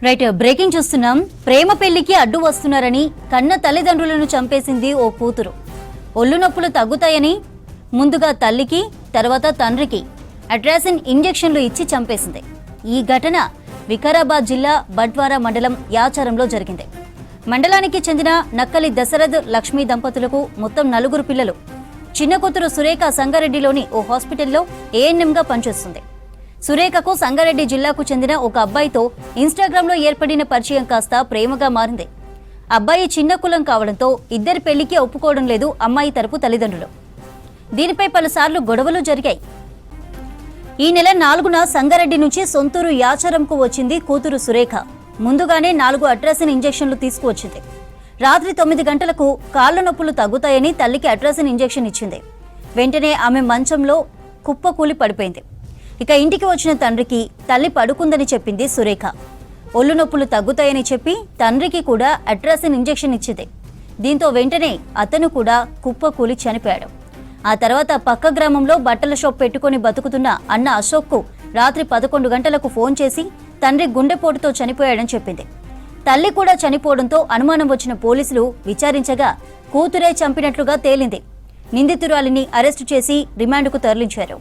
Right, breaking చూస్తున్నాం. ప్రేమ పెళ్లికి అడ్డు వస్తున్నారని కన్న తల్లిదండ్రులను చంపేసింది ఓ కూతురు. ఒళ్ళు నొప్పులు తగ్గుతాయని ముందుగా తల్లికి తర్వాత తండ్రికి అట్రాసిన్ ఇంజెక్షన్లు ఇచ్చి చంపేసింది. ఈ ఘటన వికారాబాద్ జిల్లా బట్వారా మండలం యాచారంలో జరిగింది. మండలానికి చెందిన నక్కలి దశరథ్ లక్ష్మీ దంపతులకు మొత్తం 4 పిల్లలు. చిన్న కూతురు సురేఖ సంగారెడ్డిలోని ఓ హాస్పిటల్లో ఏఎన్ఎంగా పనిచేస్తుంది. సురేఖకు సంగారెడ్డి జిల్లాకు చెందిన ఒక అబ్బాయితో ఇన్స్టాగ్రామ్లో ఏర్పడిన పరిచయం కాస్త ప్రేమగా మారింది. అబ్బాయి చిన్న కులం కావడంతో ఇద్దరి పెళ్లికి ఒప్పుకోవడం లేదు అమ్మాయి తరపు తల్లిదండ్రులు. దీనిపై పలుసార్లు గొడవలు జరిగాయి. ఈ నెల 4న సంగారెడ్డి నుంచి సొంతూరు యాచారంకు వచ్చింది కూతురు సురేఖ. ముందుగానే 4 అట్రాసిన్ ఇంజెక్షన్లు తీసుకువచ్చింది. రాత్రి 9 గంటలకు కాళ్ల నొప్పులు తగ్గుతాయని తల్లికి అట్రాసిన్ ఇంజెక్షన్ ఇచ్చింది. వెంటనే ఆమె మంచంలో కుప్పకూలి పడిపోయింది. ఇక ఇంటికి వచ్చిన తండ్రికి తల్లి పడుకుందని చెప్పింది సురేఖ. ఒళ్ళు నొప్పులు తగ్గుతాయని చెప్పి తండ్రికి కూడా అట్రాసిన్ ఇంజెక్షన్ ఇచ్చింది. దీంతో వెంటనే అతను కూడా కుప్పకూలి చనిపోయాడు. ఆ తర్వాత పక్క గ్రామంలో బట్టల షాప్ పెట్టుకుని బతుకుతున్న అన్న అశోక్కు రాత్రి 11 గంటలకు ఫోన్ చేసి తండ్రి గుండెపోటుతో చనిపోయాడని చెప్పింది. తల్లి కూడా చనిపోవడంతో అనుమానం వచ్చిన పోలీసులు విచారించగా కూతురే చంపినట్లుగా తేలింది. నిందితురాలిని అరెస్టు చేసి రిమాండ్కు తరలించారు.